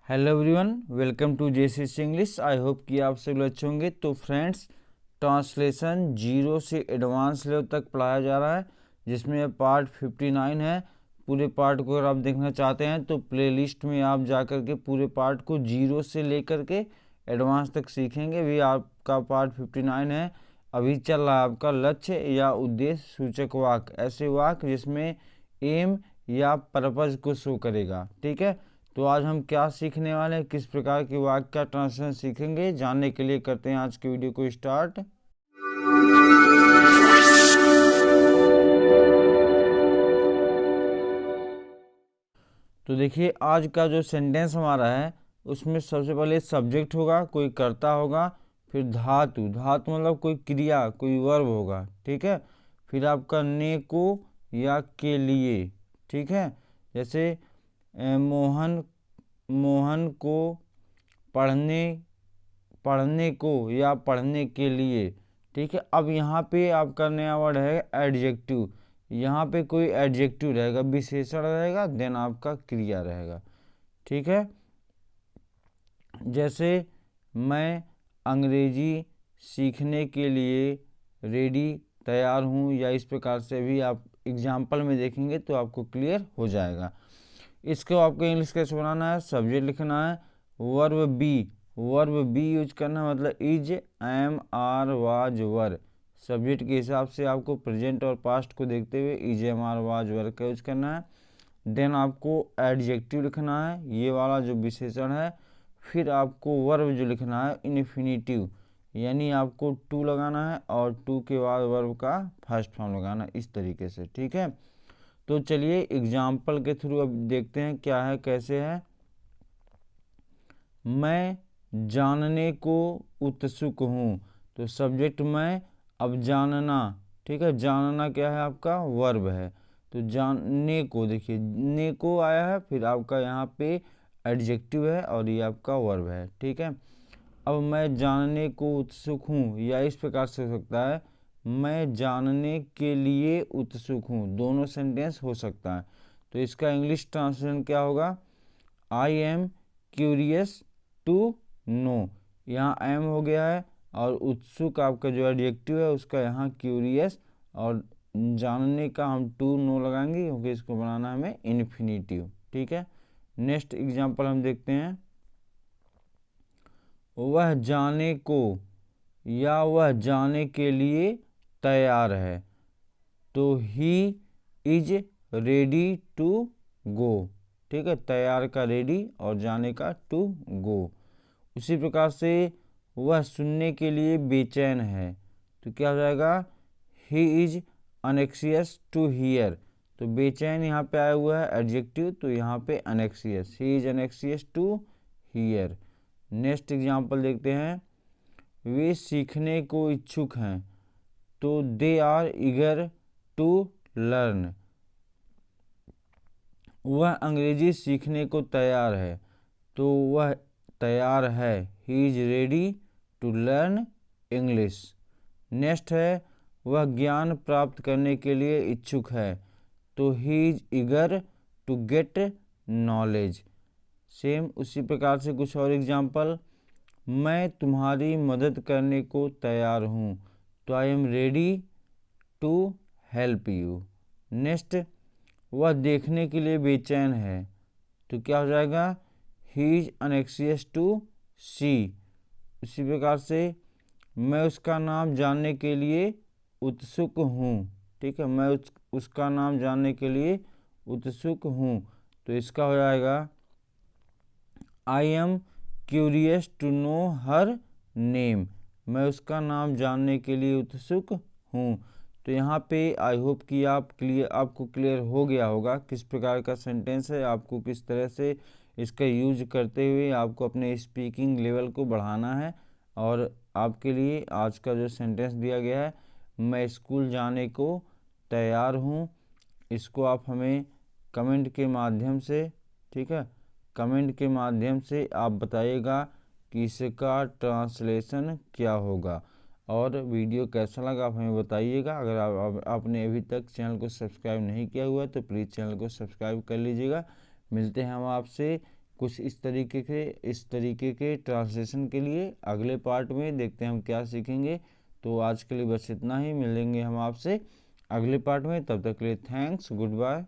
Hello everyone, welcome to JCC English. I hope कि आप सब लोग अच्छे होंगे। तो फ्रेंड्स, ट्रांसलेशन जीरो से एडवांस लेवल तक पढ़ाया जा रहा है, जिसमें यह पार्ट 59 है। पूरे पार्ट को अगर आप देखना चाहते हैं तो प्लेलिस्ट में आप जा कर के पूरे पार्ट को जीरो से लेकर के एडवांस तक सीखेंगे। भी आपका पार्ट 59 है। अभी चल रहा है आपका लक्ष्य या उद्देश्य सूचक वाक्य, ऐसे वाक्य जिसमें एम या पर्पज को शो करेगा। ठीक है, तो आज हम क्या सीखने वाले हैं, किस प्रकार के वाक्य का ट्रांसलेशन सीखेंगे, जानने के लिए करते हैं आज की वीडियो को स्टार्ट। तो देखिए, आज का जो सेंटेंस हमारा है उसमें सबसे पहले सब्जेक्ट होगा, कोई कर्ता होगा, फिर धातु, धातु मतलब कोई क्रिया, कोई वर्ब होगा। ठीक है, फिर आपका ने को या के लिए। ठीक है, जैसे मोहन मोहन को पढ़ने को या पढ़ने के लिए। ठीक है, अब यहाँ पे आपका नया वर्ड है एडजेक्टिव। यहाँ पे कोई एडजेक्टिव रहेगा, विशेषण रहेगा, देन आपका क्रिया रहेगा। ठीक है, जैसे मैं अंग्रेजी सीखने के लिए रेडी, तैयार हूँ, या इस प्रकार से भी आप एग्जाम्पल में देखेंगे तो आपको क्लियर हो जाएगा। इसको आपको इंग्लिश कैसे बनाना है, सब्जेक्ट लिखना है, वर्ब बी यूज करना है, मतलब is, am, are, was, were. Subject के हिसाब से आपको प्रेजेंट और पास्ट को देखते हुए इज, एम, आर, वाज, वर का यूज करना है। देन आपको एडजेक्टिव लिखना है, ये वाला जो विशेषण है। फिर आपको वर्ब जो लिखना है इन्फिनिटिव, यानी आपको टू लगाना है और टू के बाद वर्ब का फर्स्ट फॉर्म लगाना है, इस तरीके से। ठीक है, तो चलिए एग्जाम्पल के थ्रू अब देखते हैं क्या है, कैसे है। मैं जानने को उत्सुक हूँ, तो सब्जेक्ट मैं, अब जानना। ठीक है, जानना क्या है, आपका वर्ब है। तो जानने को, देखिए ने को आया है, फिर आपका यहाँ पे एडजेक्टिव है और ये आपका वर्ब है। ठीक है, अब मैं जानने को उत्सुक हूँ, या इस प्रकार से हो सकता है मैं जानने के लिए उत्सुक हूँ, दोनों सेंटेंस हो सकता है। तो इसका इंग्लिश ट्रांसलेशन क्या होगा, I am curious to know. यहाँ एम हो गया है और उत्सुक आपका जो एडजेक्टिव है उसका यहाँ क्यूरियस, और जानने का हम टू नो लगाएंगे क्योंकि इसको बनाना हमें इन्फिनिटिव। ठीक है, नेक्स्ट एग्जांपल हम देखते हैं। वह जाने को या वह जाने के लिए तैयार है, तो he is ready to go. ठीक है, तैयार का रेडी और जाने का टू गो। उसी प्रकार से वह सुनने के लिए बेचैन है, तो क्या हो जाएगा, ही इज अनेक्सियस टू हियर। तो बेचैन यहाँ पे आया हुआ है एडजेक्टिव, तो यहाँ पे anxious, he is anxious to hear. Next example देखते हैं। वे सीखने को इच्छुक हैं, तो they are eager to learn. वह अंग्रेजी सीखने को तैयार है, तो वह तैयार है, he is ready to learn English. Next है, वह ज्ञान प्राप्त करने के लिए इच्छुक है, तो he is eager to get knowledge. Same उसी प्रकार से कुछ और एग्जांपल। मैं तुम्हारी मदद करने को तैयार हूँ, तो I am ready to help you. Next, वह देखने के लिए बेचैन है, तो क्या हो जाएगा, ही इज अनेक्सियस टू सी। उसी प्रकार से मैं उसका नाम जानने के लिए उत्सुक हूँ। ठीक है, मैं उसका नाम जानने के लिए उत्सुक हूँ, तो इसका हो जाएगा I am curious to know her name. मैं उसका नाम जानने के लिए उत्सुक हूँ। तो यहाँ पे आई होप कि आपको क्लियर हो गया होगा किस प्रकार का सेंटेंस है, आपको किस तरह से इसका यूज करते हुए आपको अपने स्पीकिंग लेवल को बढ़ाना है। और आपके लिए आज का जो सेंटेंस दिया गया है, मैं स्कूल जाने को तैयार हूँ, इसको आप हमें कमेंट के माध्यम से, ठीक है, कमेंट के माध्यम से आप बताइएगा कि इसका ट्रांसलेशन क्या होगा। और वीडियो कैसा लगा आप हमें बताइएगा। अगर आपने अभी तक चैनल को सब्सक्राइब नहीं किया हुआ है तो प्लीज़ चैनल को सब्सक्राइब कर लीजिएगा। मिलते हैं हम आपसे कुछ इस तरीके के ट्रांसलेशन के लिए अगले पार्ट में देखते हैं हम क्या सीखेंगे। तो आज के लिए बस इतना ही, मिलेंगे हम आपसे अगले पार्ट में, तब तक के लिए थैंक्स, गुड बाय।